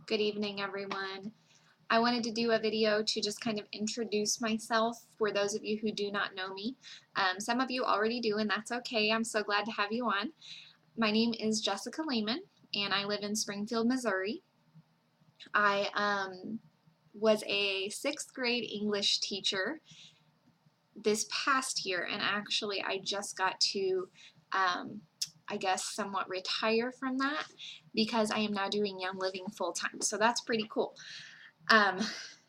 Good evening, everyone. I wanted to do a video to just kind of introduce myself for those of you who do not know me. Some of you already do, and that's okay. I'm so glad to have you on. My name is Jessica Lehman, and I live in Springfield, Missouri. I was a 6th grade English teacher this past year, and actually I just got to I guess somewhat retire from that because I am now doing Young Living full-time, so that's pretty cool.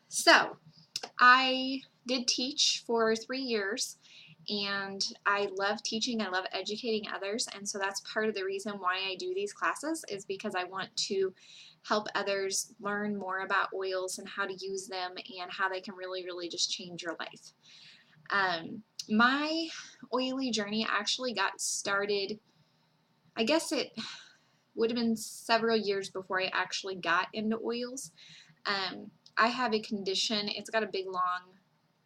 So I did teach for 3 years, and I love teaching. I love educating others, and so that's part of the reason why I do these classes, is because I want to help others learn more about oils and how to use them and how they can really just change your life. My oily journey actually got started, I guess it would have been several years before I actually got into oils. I have a condition, it's got a big, long,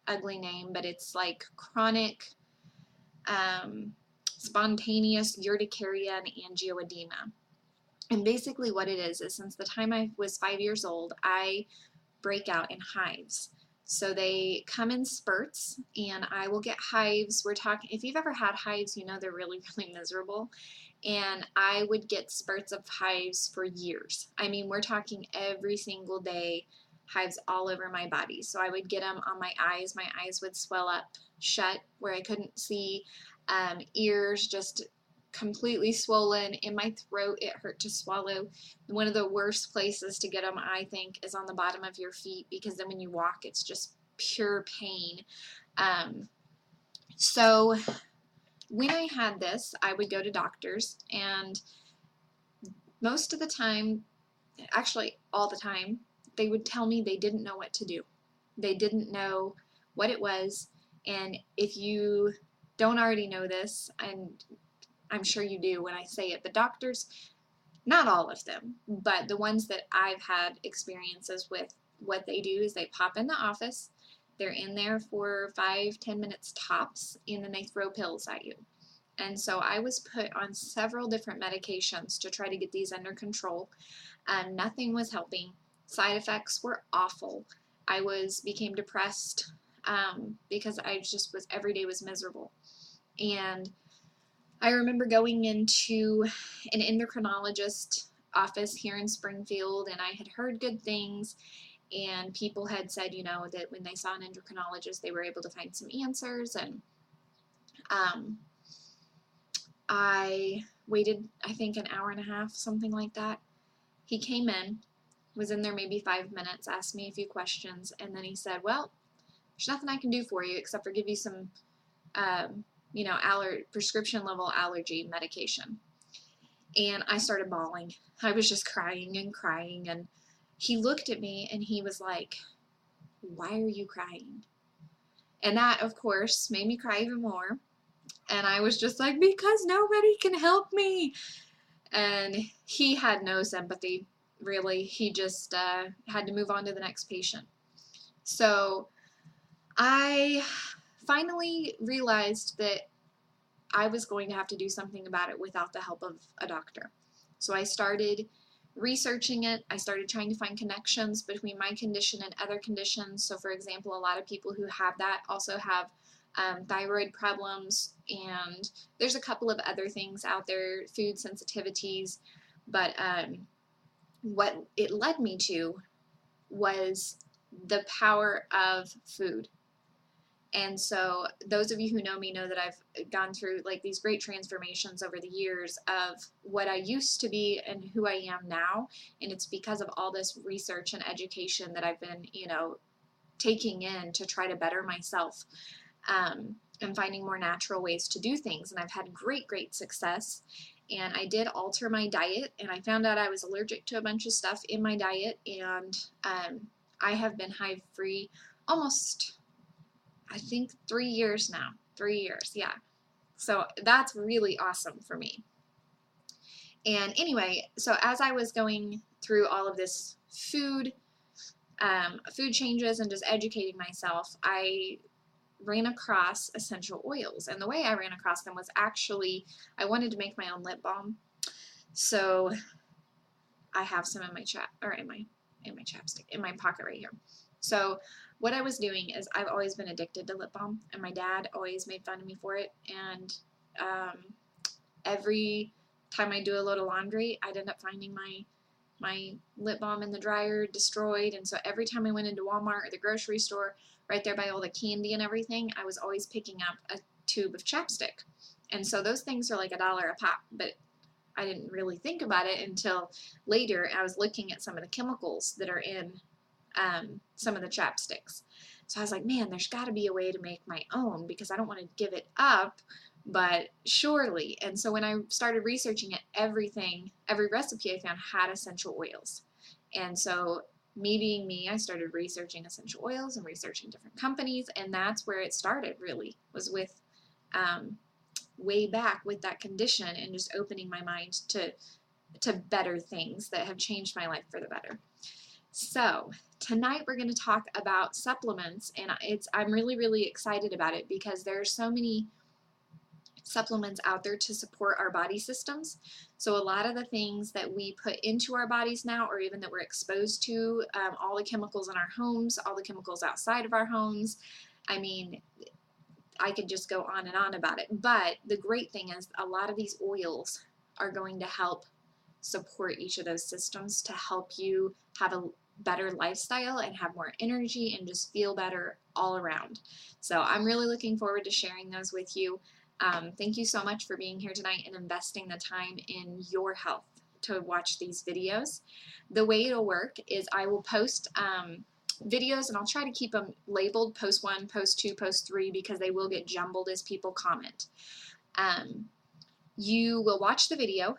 ugly name, but it's like chronic spontaneous urticaria and angioedema. And basically what it is since the time I was 5 years old, I break out in hives. So they come in spurts, and I will get hives. We're talking, if you've ever had hives, you know they're really miserable. And I would get spurts of hives for years. I mean, we're talking every single day, hives all over my body. So I would get them on my eyes. My eyes would swell up shut where I couldn't see. Ears just completely swollen. In my throat, it hurt to swallow. One of the worst places to get them, I think, is on the bottom of your feet, because then when you walk, it's just pure pain. So when I had this, I would go to doctors, and most of the time, actually all the time, they would tell me they didn't know what to do. They didn't know what it was, and if you don't already know this, and I'm sure you do when I say it, the doctors, not all of them, but the ones that I've had experiences with, what they do is they pop in the office, they're in there for 5-10 minutes tops, and then they throw pills at you. And so I was put on several different medications to try to get these under control. Nothing was helping. Side effects were awful. I became depressed because I just was, every day was miserable. And I remember going into an endocrinologist office here in Springfield, and I had heard good things, and people had said, you know, that when they saw an endocrinologist, they were able to find some answers. And I waited, I think, an hour and a half, something like that. He came in, was in there maybe 5 minutes, asked me a few questions, and then he said, well, there's nothing I can do for you except for give you some you know, prescription level allergy medication. And I started bawling. I was just crying and crying, and he looked at me and he was like, why are you crying? And that, of course, made me cry even more. And I was just like, because nobody can help me. And he had no sympathy, really. He just had to move on to the next patient. So I finally realized that I was going to have to do something about it without the help of a doctor. So I started researching it. I started trying to find connections between my condition and other conditions. So, for example, a lot of people who have that also have thyroid problems, and there's a couple of other things out there, food sensitivities, but what it led me to was the power of food. And so those of you who know me know that I've gone through like these great transformations over the years of what I used to be and who I am now. And it's because of all this research and education that I've been, you know, taking in to try to better myself, and finding more natural ways to do things. And I've had great success. And I did alter my diet, and I found out I was allergic to a bunch of stuff in my diet. And I have been hive-free almost, I think, 3 years now. 3 years, yeah. So that's really awesome for me. And anyway, so as I was going through all of this food changes and just educating myself, I ran across essential oils. And the way I ran across them was actually, I wanted to make my own lip balm. So I have some in my in my chapstick, in my pocket right here. So what I was doing is I've always been addicted to lip balm, and my dad always made fun of me for it. And every time I do a load of laundry, I'd end up finding my lip balm in the dryer destroyed. And so every time I went into Walmart or the grocery store, right there by all the candy and everything, I was always picking up a tube of chapstick. And so those things are like $1 a pop, but I didn't really think about it until later. I was looking at some of the chemicals that are in some of the chapsticks. So I was like, man, there's got to be a way to make my own because I don't want to give it up, but surely. And so when I started researching it, every recipe I found had essential oils. And so me being me, I started researching essential oils and researching different companies, and that's where it started really, was with way back with that condition and just opening my mind to better things that have changed my life for the better. So tonight we're going to talk about supplements, and I'm really, really excited about it because there are so many supplements out there to support our body systems. So a lot of the things that we put into our bodies now, or even that we're exposed to, all the chemicals in our homes, all the chemicals outside of our homes, I mean, I could just go on and on about it. But the great thing is a lot of these oils are going to help support each of those systems to help you have a better lifestyle and have more energy and just feel better all around. So I'm really looking forward to sharing those with you. Thank you so much for being here tonight and investing the time in your health to watch these videos. The way it'll work is I will post videos, and I'll try to keep them labeled post 1, post 2, post 3 because they will get jumbled as people comment. You will watch the video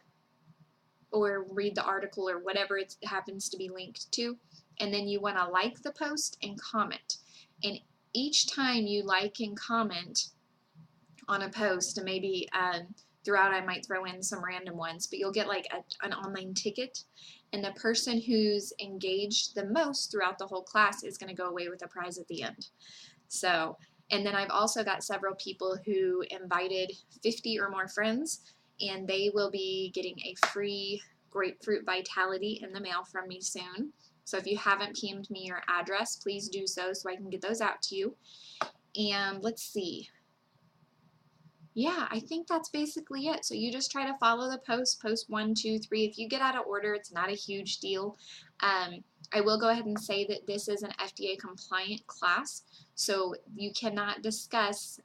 or read the article or whatever it happens to be linked to, and then you want to like the post and comment. And each time you like and comment on a post, and maybe throughout I might throw in some random ones, but you'll get like an online ticket, and the person who's engaged the most throughout the whole class is going to go away with a prize at the end. So, and then I've also got several people who invited 50 or more friends, and they will be getting a free Grapefruit Vitality in the mail from me soon. So if you haven't PM'd me your address, please do so I can get those out to you. And let's see. Yeah, I think that's basically it. So you just try to follow the post 1, 2, 3. If you get out of order, it's not a huge deal. I will go ahead and say that this is an FDA compliant class, so you cannot discuss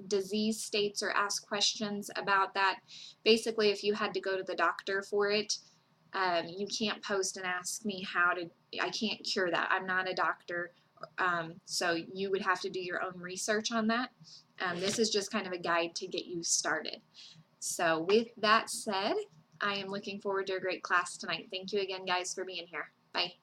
disease states or ask questions about that. Basically, if you had to go to the doctor for it, you can't post and ask me I can't cure that. I'm not a doctor, so you would have to do your own research on that. This is just kind of a guide to get you started. So with that said, I am looking forward to a great class tonight. Thank you again, guys, for being here. Bye.